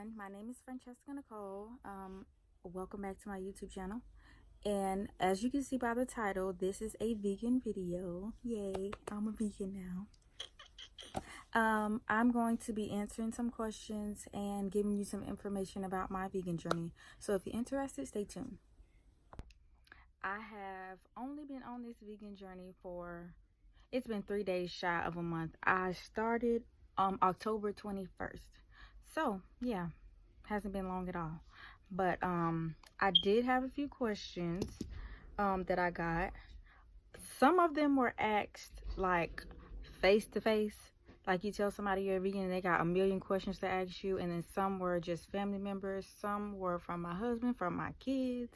everyone. My name is Francheska Nichole. Welcome back to my YouTube channel. And as you can see by the title, this is a vegan video. Yay, I'm a vegan now. I'm going to be answering some questions and giving you some information about my vegan journey. So if you're interested, stay tuned. I have only been on this vegan journey it's been 3 days shy of a month. I started October 21st. So yeah, hasn't been long at all. But I did have a few questions that I got. Some of them were asked like face to face, like you tell somebody you're a vegan and they got a million questions to ask you. And then some were just family members, some were from my husband, from my kids,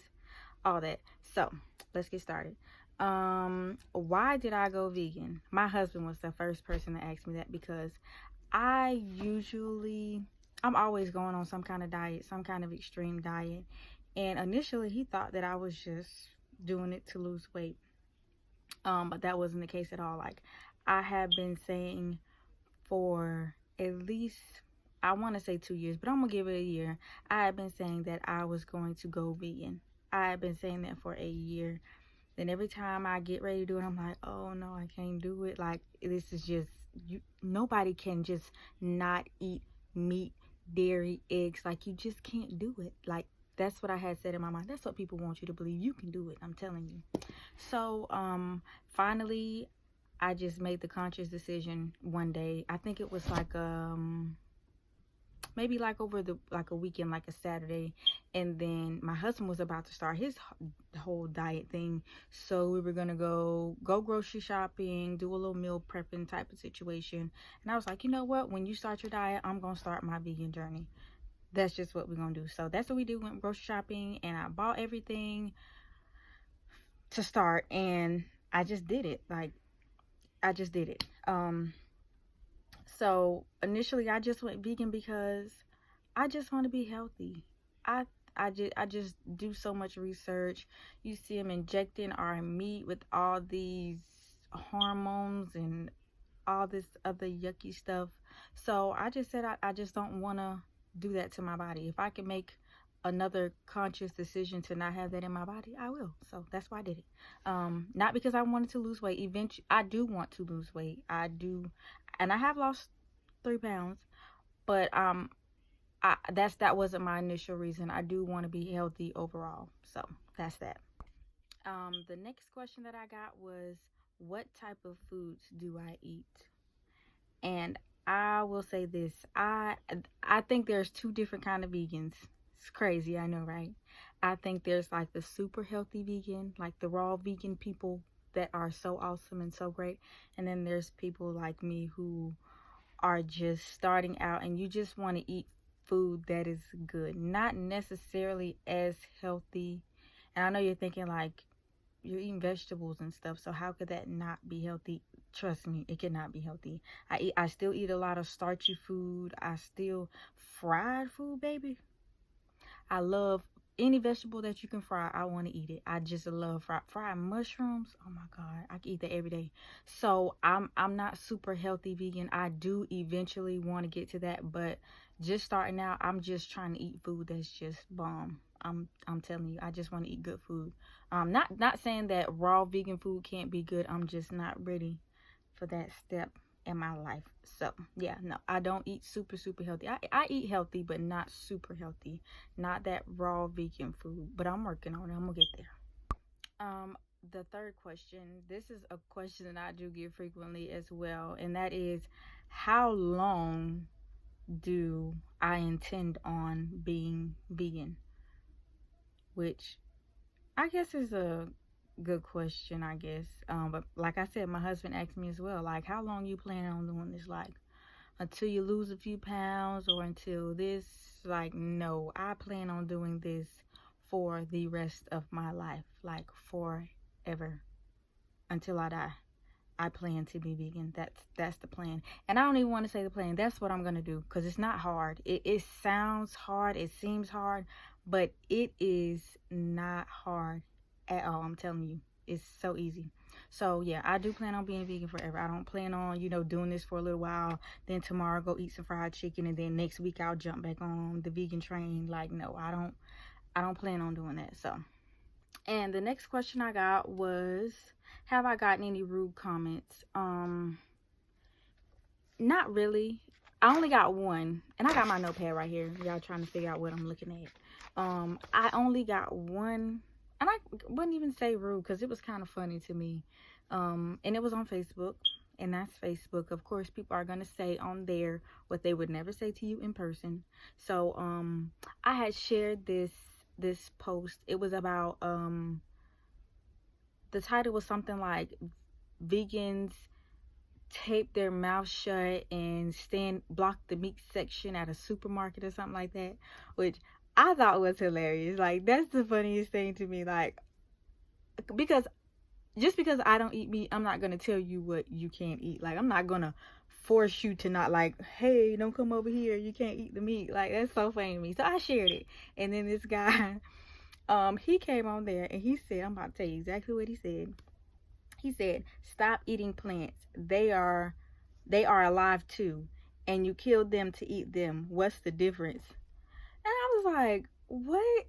all that. So let's get started. Why did I go vegan? My husband was the first person to ask me that, because I'm always going on some kind of diet, some kind of extreme diet. And initially he thought that I was just doing it to lose weight. But that wasn't the case at all. Like, I have been saying for at least, I want to say 2 years, but I'm gonna give it a year. I have been saying that I was going to go vegan. I have been saying that for a year. Then every time I get ready to do it, I'm like, oh no, I can't do it. Like, this is just, nobody can just not eat meat, dairy, eggs. Like, you just can't do it. Like, that's what I had said in my mind. That's what people want you to believe. You can do it, I'm telling you. So finally I just made the conscious decision one day. I think it was like maybe like over a weekend, like a Saturday. And then my husband was about to start his whole diet thing, so we were gonna go grocery shopping, do a little meal prepping type of situation. And I was like, you know what, when you start your diet, I'm gonna start my vegan journey. That's just what we're gonna do. So that's what we do. Went grocery shopping and I bought everything to start, and I just did it. Like, I just did it. So initially I just went vegan because I just want to be healthy. I just do so much research. You see them injecting our meat with all these hormones and all this other yucky stuff. So I just said I just don't want to do that to my body. If I can make another conscious decision to not have that in my body, I will. So that's why I did it. Not because I wanted to lose weight. Eventually I do want to lose weight. I do, and I have lost 3 pounds, but that wasn't my initial reason. I do want to be healthy overall. So that's that. The next question that I got was, what type of foods do I eat? And I will say this, I think there's 2 different kind of vegans. It's crazy, I know, right? I think there's like the super healthy vegan, like the raw vegan people that are so awesome and so great. And then there's people like me who are just starting out, and you just want to eat food that is good, not necessarily as healthy. And I know you're thinking, like, you're eating vegetables and stuff, so how could that not be healthy? Trust me, it cannot be healthy. I still eat a lot of starchy food. I still fried food, baby. I love any vegetable that you can fry. I want to eat it. I just love fried mushrooms. Oh my god, I can eat that every day. So I'm not super healthy vegan. I do eventually want to get to that, but just starting out, I'm just trying to eat food that's just bomb. I'm telling you, I just want to eat good food. Not saying that raw vegan food can't be good. I'm just not ready for that step in my life. So yeah, no, I don't eat super healthy. I eat healthy, but not super healthy. Not that raw vegan food, but I'm working on it. I'm gonna get there. The third question, this is a question that I do get frequently as well, and that is, how long do I intend on being vegan? Which I guess is a good question, I guess. But like I said, my husband asked me as well, like, how long you planning on doing this? Like, until you lose a few pounds or until this? Like, no, I plan on doing this for the rest of my life, like forever, until I die. I plan to be vegan. That's the plan. And I don't even want to say the plan. That's what I'm gonna do, because it's not hard. It sounds hard, it seems hard, but it is not hard at all. I'm telling you, it's so easy. So yeah, I do plan on being vegan forever. I don't plan on, doing this for a little while, then tomorrow go eat some fried chicken, and then next week I'll jump back on the vegan train. Like, no, I don't plan on doing that. So, and the next question I got was, have I gotten any rude comments? Not really. I only got one, and I got my notepad right here. Y'all trying to figure out what I'm looking at. I only got one, and I wouldn't even say rude because it was kind of funny to me. And it was on Facebook, and that's Facebook. Of course, people are gonna say on there what they would never say to you in person. So, I had shared this post. It was about the title was something like vegans tape their mouth shut and block the meat section at a supermarket or something like that, which I thought was hilarious. Like, that's the funniest thing to me. Like, because just because I don't eat meat, I'm not gonna tell you what you can't eat. Like, I'm not gonna force you to not, like, hey, don't come over here, you can't eat the meat. Like, that's so funny to me. So I shared it, and then this guy he came on there and he said, I'm about to tell you exactly what he said. He said, stop eating plants. They are alive too, and you killed them to eat them. What's the difference? And I was like, what?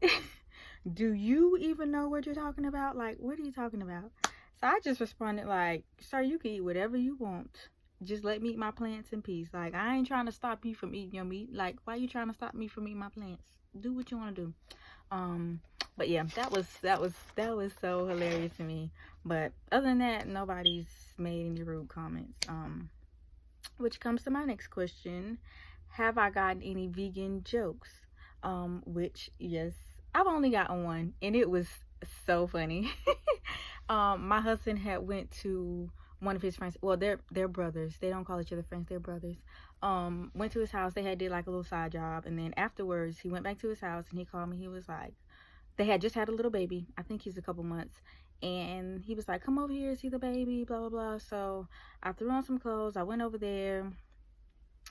Do you even know what you're talking about? Like, what are you talking about? So I just responded like, sir, you can eat whatever you want. Just let me eat my plants in peace. Like, I ain't trying to stop you from eating your meat. Like, why are you trying to stop me from eating my plants? Do what you want to do. But yeah, that was so hilarious to me. But other than that, nobody's made any rude comments. Which comes to my next question. Have I gotten any vegan jokes? Which, yes, I've only gotten one, and it was so funny. My husband had went to one of his friends. Well, they're brothers. They don't call each other friends. They're brothers. Went to his house. They had did like a little side job, and then afterwards he went back to his house and he called me. He was like, they had just had a little baby. I think he's a couple months. And he was like, come over here, see the baby, blah, blah, blah. So I threw on some clothes. I went over there,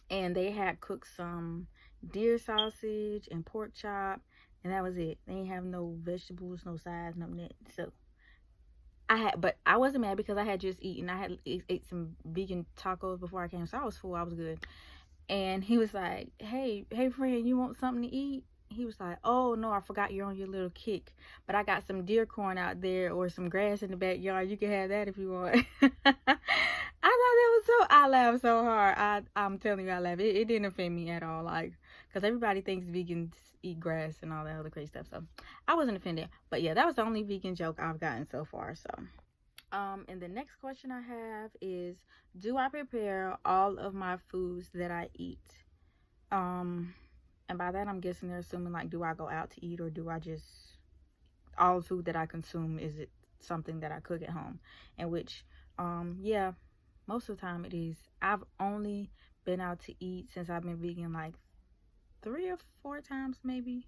and they had cooked some deer sausage and pork chop, and that was it. They didn't have no vegetables, no sides, nothing that. So but I wasn't mad because I had just eaten. I had ate some vegan tacos before I came, so I was full. I was good. And he was like, hey friend, you want something to eat? He was like, oh no, I forgot you're on your little kick, but I got some deer corn out there or some grass in the backyard. You can have that if you want. I thought that was I laughed so hard. I'm telling you, I laughed. It didn't offend me at all. Like, because everybody thinks vegans eat grass and all that other crazy stuff. So I wasn't offended. But yeah, that was the only vegan joke I've gotten so far. So and the next question I have is, do I prepare all of my foods that I eat? And by that I'm guessing they're assuming like, do I go out to eat, or do I just, all food that I consume, is it something that I cook at home? And which, yeah, most of the time it is. I've only been out to eat since I've been vegan like 3 or 4 times maybe.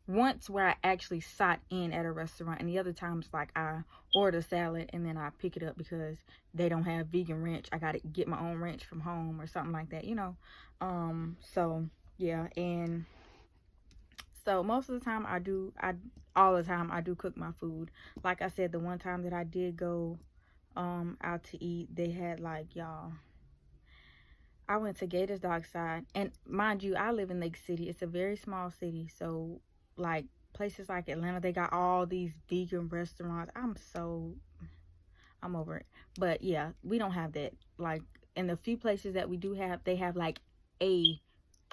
Once where I actually sat in at a restaurant, and the other times like I order salad and then I pick it up because they don't have vegan ranch. I gotta get my own ranch from home or something like that, so yeah. And so most of the time all the time I do cook my food. Like I said, the one time that I did go out to eat, they had like, y'all, I went to Gators Dockside, and mind you, I live in Lake City. It's a very small city, so like places like Atlanta, they got all these vegan restaurants. I'm over it. But yeah, we don't have that. Like, in the few places that we do have, they have like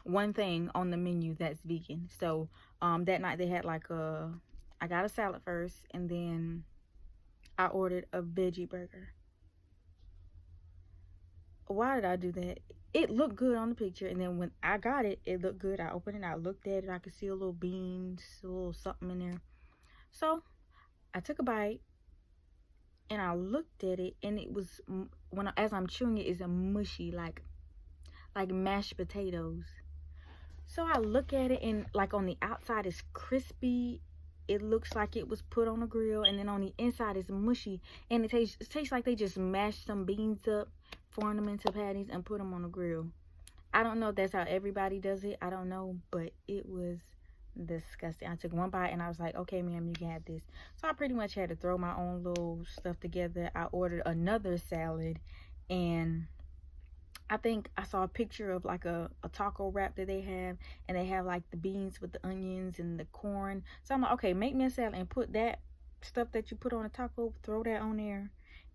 one thing on the menu that's vegan. So that night they had like I got a salad first, and then I ordered a veggie burger. Why did I do that? It looked good on the picture, and then when I got it, it looked good. I opened it, I looked at it, I could see a little beans, a little something in there. So I took a bite, and I looked at it, and it was, as I'm chewing it, it's a mushy, like mashed potatoes. So I look at it, and like on the outside it's crispy. It looks like it was put on a grill, and then on the inside it's mushy, and it tastes like they just mashed some beans up, formed them into patties, and put them on a grill. I don't know if that's how everybody does it. I don't know, but it was disgusting. I took one bite and I was like, okay, ma'am, you can have this. So I pretty much had to throw my own little stuff together. I ordered another salad, and I think I saw a picture of like a taco wrap that they have, and they have like the beans with the onions and the corn. So I'm like, okay, make me a salad and put that stuff that you put on a taco, throw that on there,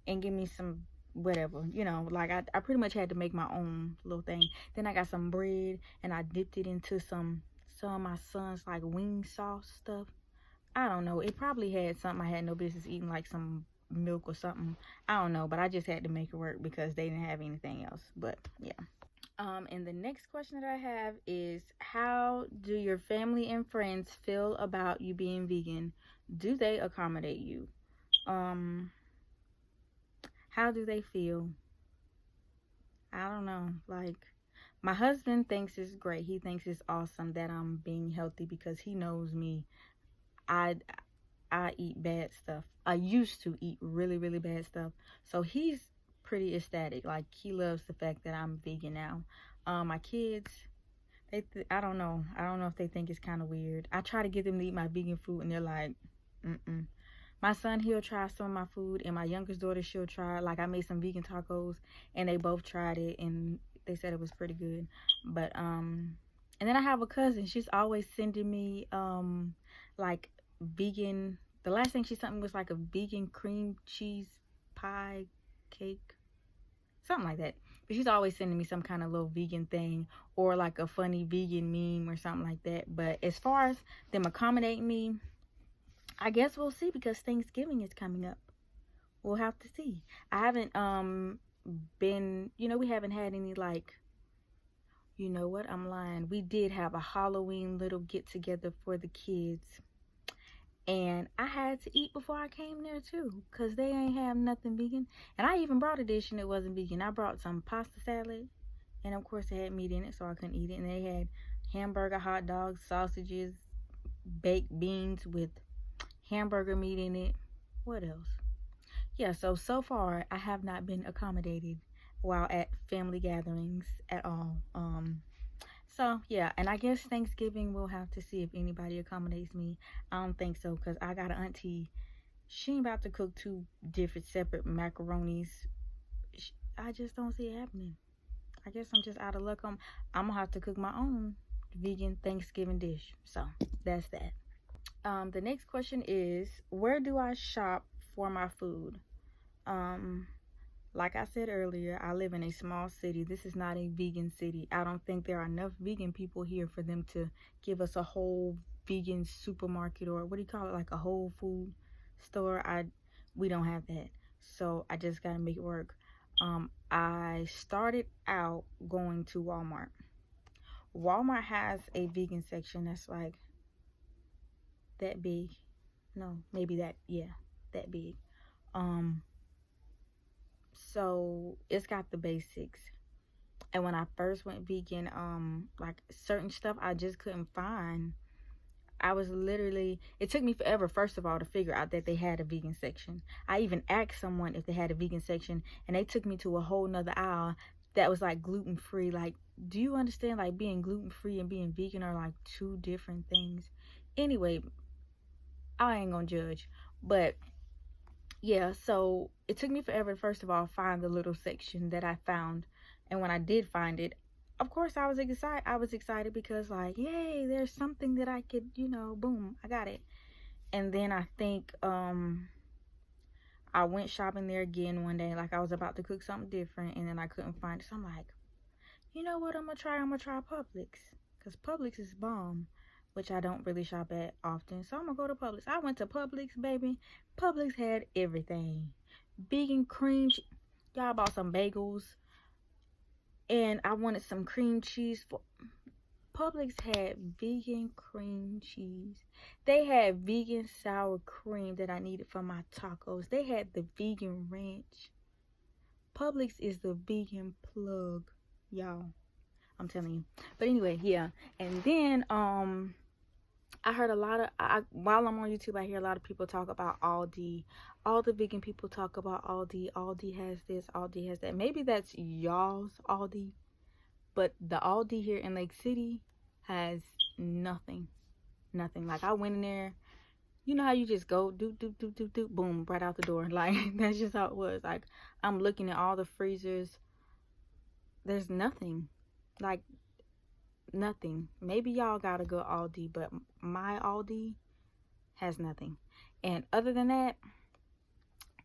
and give me some whatever, like I pretty much had to make my own little thing. Then I got some bread and I dipped it into some of my son's like wing sauce stuff. I don't know. It probably had something I had no business eating, like some milk or something. I don't know, but I just had to make it work because they didn't have anything else. But yeah. And the next question that I have is, how do your family and friends feel about you being vegan? Do they accommodate you? Um, how do they feel? I don't know. Like, my husband thinks it's great. He thinks it's awesome that I'm being healthy because he knows me. I I eat bad stuff. I used to eat really, really bad stuff. So he's pretty ecstatic. Like, he loves the fact that I'm vegan now. My kids, I don't know. I don't know if they think it's kind of weird. I try to get them to eat my vegan food, and they're like, mm-mm. My son, he'll try some of my food, and my youngest daughter, she'll try. Like, I made some vegan tacos, and they both tried it, and they said it was pretty good. But and then I have a cousin. She's always sending me like vegan. The last thing she sent me was like a vegan cream cheese pie cake, something like that. But she's always sending me some kind of little vegan thing, or like a funny vegan meme or something like that. But as far as them accommodating me, I guess we'll see, because Thanksgiving is coming up. We'll have to see. I haven't been, we haven't had any, like, you know what, I'm lying. We did have a Halloween little get together for the kids. And I had to eat before I came there too, because they ain't have nothing vegan. And I even brought a dish and it wasn't vegan. I brought some pasta salad, and of course it had meat in it, so I couldn't eat it. And they had hamburger, hot dogs, sausages, baked beans with hamburger meat in it. What else? Yeah, so far I have not been accommodated while at family gatherings at all. So yeah, and I guess Thanksgiving we'll have to see if anybody accommodates me. I don't think so, because I got an auntie. She ain't about to cook two different separate macaronis. I just don't see it happening. I guess I'm just out of luck. I'm gonna have to cook my own vegan Thanksgiving dish. So that's that. The next question is, where do I shop for my food? Like I said earlier, I live in a small city. This is not a vegan city. I don't think there are enough vegan people here for them to give us a whole vegan supermarket, or what do you call it, like a whole food store. We don't have that. So I just gotta make it work. I started out going to Walmart. Walmart has a vegan section that's like that big. No, maybe that, yeah, that big. So it's got the basics. And when I first went vegan, like certain stuff I just couldn't find. It took me forever, first of all, to figure out that they had a vegan section. I even asked someone if they had a vegan section, and they took me to a whole nother aisle that was like gluten free. Like, do you understand? Like, being gluten free and being vegan are like two different things. Anyway, I ain't gonna judge, but yeah, so it took me forever to, first of all, find the little section that I found. And when I did find it, of course I was excited. I was excited because, like, yay, there's something that I could, boom, I got it. And then I think I went shopping there again one day, like I was about to cook something different, and then I couldn't find it. So I'm like, you know what, I'm gonna try Publix, because Publix is bomb, which I don't really shop at often. So I'm gonna go to Publix. I went to Publix, baby. Publix had everything. Vegan cream. Y'all bought some bagels. And I wanted some cream cheese. Publix had vegan cream cheese. They had vegan sour cream that I needed for my tacos. They had the vegan ranch. Publix is the vegan plug, y'all. I'm telling you. But anyway, yeah. And then I heard a lot of, while I'm on YouTube, I hear a lot of people talk about Aldi. All the vegan people talk about Aldi. Aldi has this, Aldi has that. Maybe that's y'all's Aldi, but the Aldi here in Lake City has nothing. nothing. Like, I went in there, you know how you just go do do do do do boom right out the door. Like, that's just how it was. Like, I'm looking at all the freezers. There's nothing. Like, nothing. Maybe y'all got a good Aldi, but my Aldi has nothing. And other than that,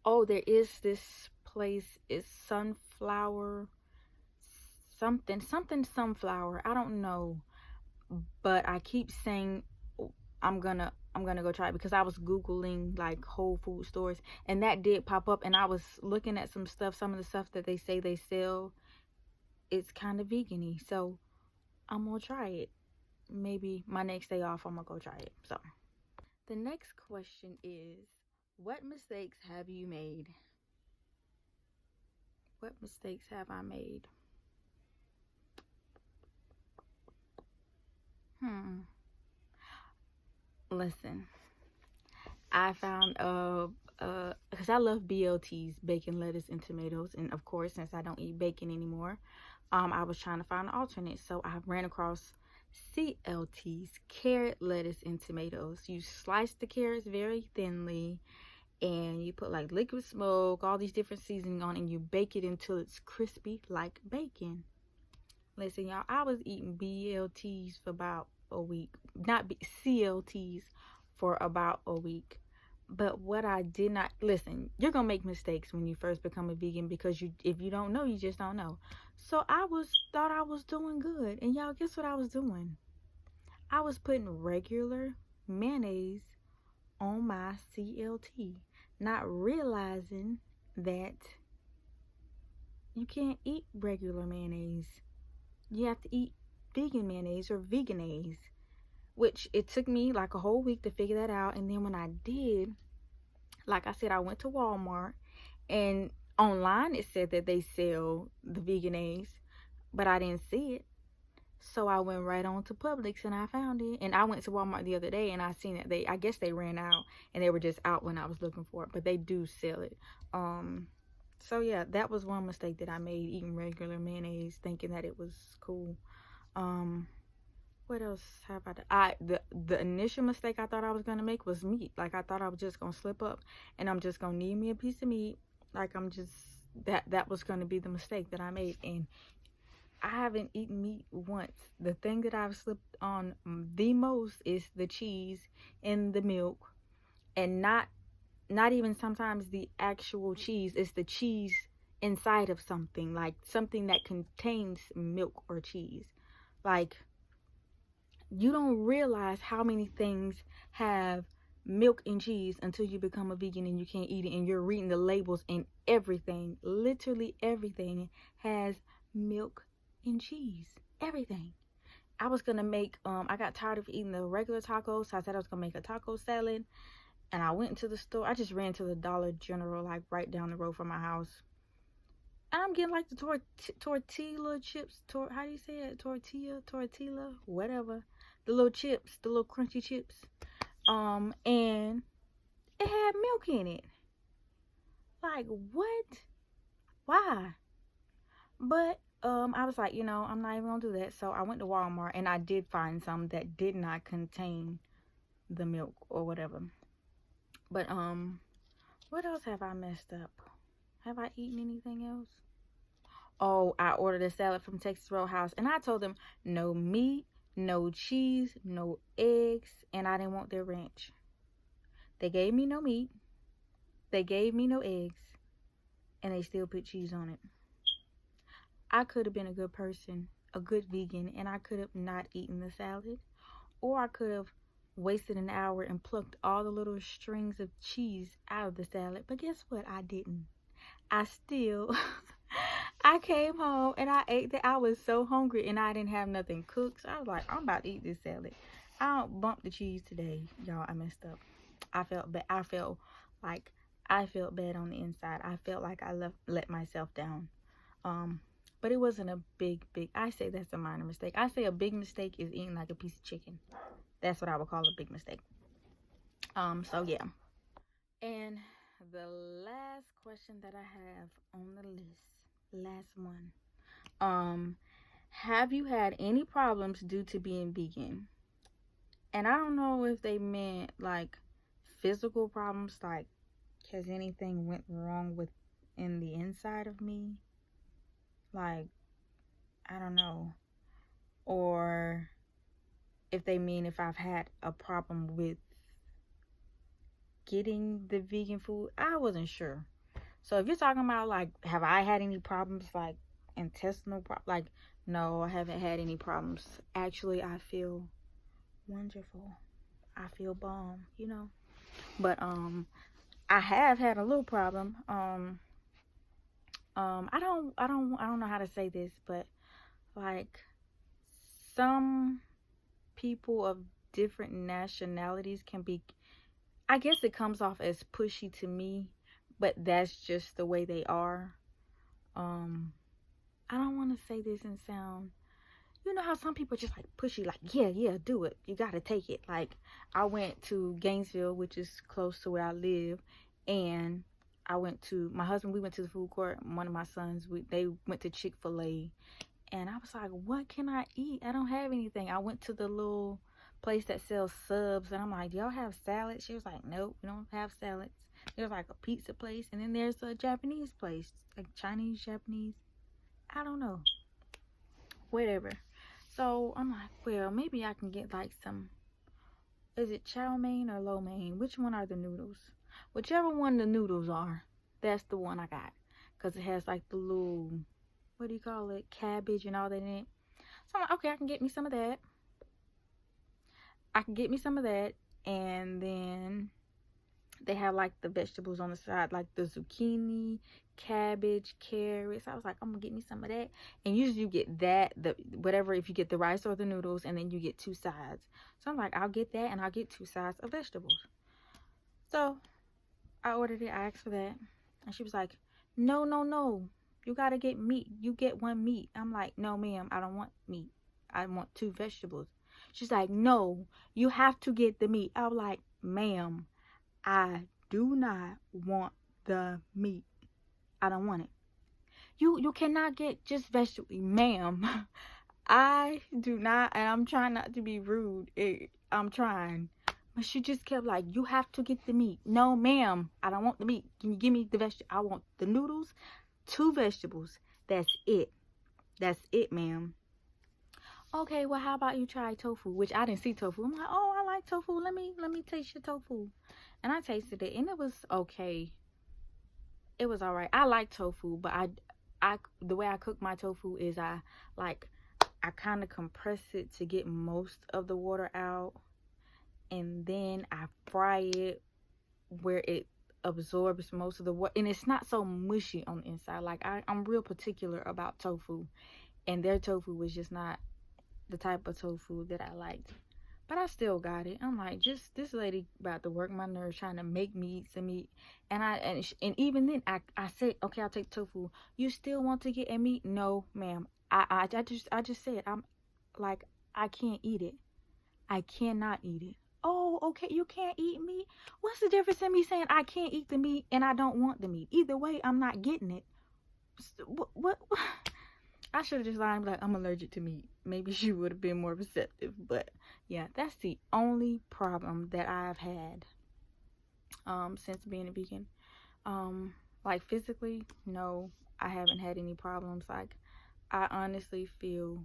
oh, there is this place. It's sunflower something sunflower. I don't know, but I keep saying I'm gonna go try it because I was googling like Whole Food stores and that did pop up, and I was looking at some of the stuff that they say they sell. It's kind of vegan-y, so I'm gonna try it. Maybe my next day off, I'm gonna go try it. So the next question is, what mistakes have you made? What mistakes have I made? Listen, I found because I love BLTs, bacon, lettuce, and tomatoes, and of course, since I don't eat bacon anymore, I was trying to find an alternate, so I ran across CLTs, carrot, lettuce, and tomatoes. You slice the carrots very thinly, and you put like liquid smoke, all these different seasoning on, and you bake it until it's crispy like bacon. Listen, y'all, I was eating BLTs for about a week, not CLTs for about a week. But what I did not listen, you're gonna make mistakes when you first become a vegan because if you don't know, you just don't know. So thought I was doing good, and y'all, guess what I was doing? I was putting regular mayonnaise on my CLT, not realizing that you can't eat regular mayonnaise. You have to eat vegan mayonnaise or veganese, which it took me like a whole week to figure that out. And then when I did, like I said, I went to Walmart, and online it said that they sell the veganese, but I didn't see it. So I went right on to Publix and I found it. And I went to Walmart the other day and I seen it. I guess they ran out and they were just out when I was looking for it, but they do sell it. So yeah, that was one mistake that I made, eating regular mayonnaise, thinking that it was cool. What else have I done? The initial mistake I thought I was gonna make was meat. Like, I thought I was just gonna slip up and I'm just gonna need me a piece of meat. Like, I'm just that was gonna be the mistake that I made, and I haven't eaten meat once. The thing that I've slipped on the most is the cheese and the milk, and not even sometimes the actual cheese. It's the cheese inside of something, like something that contains milk or cheese. Like, you don't realize how many things have milk and cheese until you become a vegan and you can't eat it, and you're reading the labels, and everything, literally everything, has milk and cheese. Everything. I was gonna make I got tired of eating the regular tacos, so I said I was gonna make a taco salad. And I went into the store. I just ran to the Dollar General, like right down the road from my house. And I'm getting like the tortilla chips. How do you say it? Tortilla, whatever. The little chips, the little crunchy chips. And it had milk in it. Like, what? Why? But I was like, I'm not even gonna do that. So I went to Walmart and I did find some that did not contain the milk or whatever. But what else have I messed up? Have I eaten anything else? Oh, I ordered a salad from Texas Roadhouse, and I told them no meat, no cheese, no eggs, and I didn't want their ranch. They gave me no meat, they gave me no eggs, and they still put cheese on it. I could have been a good person, a good vegan, and I could have not eaten the salad, or I could have wasted an hour and plucked all the little strings of cheese out of the salad. But guess what? I didn't. I still I came home and I ate that. I was so hungry and I didn't have nothing cooked. So I was like, I'm about to eat this salad. I don't bump the cheese today. Y'all, I messed up. I felt bad. I felt bad on the inside. I felt like I let myself down. But it wasn't a big, I say that's a minor mistake. I say a big mistake is eating like a piece of chicken. That's what I would call a big mistake. So yeah. And the last question that I have on the list, last one. Have you had any problems due to being vegan? And I don't know if they meant like physical problems, like has anything went wrong with in the inside of me? Like, I don't know. Or if they mean if I've had a problem with getting the vegan food. I wasn't sure. So if you're talking about like, have I had any problems like intestinal like, no, I haven't had any problems. Actually, I feel wonderful. I feel bomb, you know. But I have had a little problem. I don't know how to say this, but like some people of different nationalities can be, I guess it comes off as pushy to me, but that's just the way they are. Um, I don't want to say this and sound, you know how some people just like pushy, like, yeah, yeah, do it. You got to take it. Like, I went to Gainesville, which is close to where I live, and my husband, we went to the food court. One of my sons, they went to Chick-fil-A, and I was like, what can I eat? I don't have anything. I went to the little place that sells subs, and I'm like, do y'all have salads? She was like, nope, we don't have salads. There's like a pizza place, and then there's a Japanese place, like Chinese, Japanese. I don't know. Whatever. So I'm like, well, maybe I can get like some, is it chow mein or lo mein? Which one are the noodles? Whichever one the noodles are, that's the one I got. Because it has like the little, what do you call it? Cabbage and all that in it. So I'm like, okay, I can get me some of that. And then they have like the vegetables on the side, like the zucchini, cabbage, carrots. I was like, I'm gonna get me some of that. And usually you get that, the whatever, if you get the rice or the noodles, and then you get two sides. So I'm like, I'll get that, and I'll get two sides of vegetables. So I ordered it. I asked for that, and she was like, no, no, no, you gotta get meat. You get one meat. I'm like, no, ma'am, I don't want meat. I want two vegetables. She's like, no, you have to get the meat. I was like, ma'am, I do not want the meat. I don't want it. You cannot get just vegetables, ma'am. I do not, and I'm trying not to be rude. I'm trying. But she just kept like, you have to get the meat. No, ma'am, I don't want the meat. Can you give me the vegetable? I want the noodles, two vegetables. That's it. That's it, ma'am. Okay, well, how about you try tofu? Which I didn't see tofu. I'm like, oh, I like tofu. Let me taste your tofu. And I tasted it, and it was okay. It was all right. I like tofu, but the way I cook my tofu is I kind of compress it to get most of the water out, and then I fry it where it absorbs most of the water, and it's not so mushy on the inside. Like I'm real particular about tofu, and their tofu was just not the type of tofu that I liked. But I still got it. I'm like, just this lady about to work my nerves trying to make me eat some meat. And even then I said, okay, I'll take tofu. You still want to get a meat? No, ma'am. I just said I'm like, I can't eat it. I cannot eat it. Oh, okay, you can't eat meat? What's the difference in me saying I can't eat the meat and I don't want the meat? Either way, I'm not getting it. What? I should have just lied like, I'm allergic to meat. Maybe she would have been more receptive. But yeah, that's the only problem that I've had since being a vegan. Like physically, no, I haven't had any problems. Like I honestly feel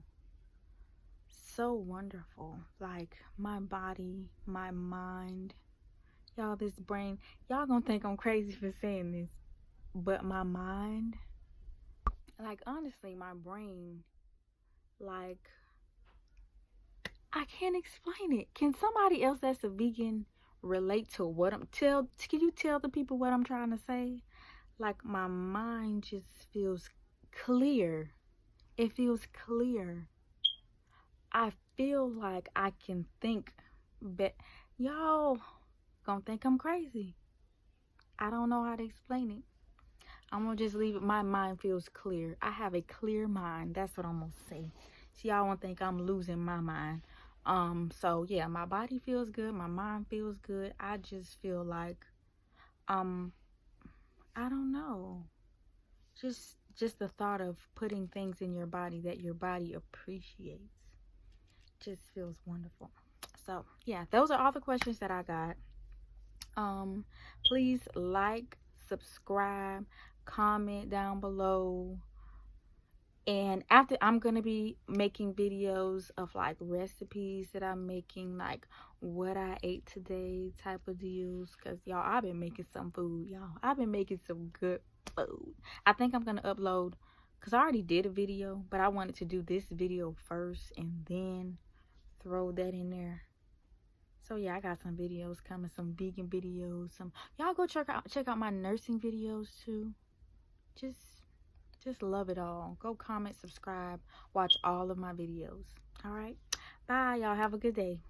so wonderful. Like my body, my mind, y'all, this brain, y'all gonna think I'm crazy for saying this, but my mind, like honestly, my brain, like I can't explain it. Can somebody else that's a vegan relate to what can you tell the people what I'm trying to say? Like my mind just feels clear. It feels clear. I feel like I can think, but y'all gonna think I'm crazy. I don't know how to explain it. I'm gonna just leave it. My mind feels clear. I have a clear mind. That's what I'm gonna say. See, y'all won't think I'm losing my mind. So yeah, my body feels good, my mind feels good. I just feel like um I don't know. Just the thought of putting things in your body that your body appreciates just feels wonderful. So yeah, those are all the questions that I got. Please like, subscribe, comment down below. And after, I'm gonna be making videos of like recipes that I'm making, like what I ate today type of deals. Cause y'all, I've been making some food, y'all. I've been making some good food. I think I'm gonna upload, cause I already did a video, but I wanted to do this video first and then throw that in there. So yeah, I got some videos coming, some vegan videos. Some y'all go check out my nursing videos too. Just just love it all. Go comment, subscribe, watch all of my videos. All right. Bye, y'all. Have a good day.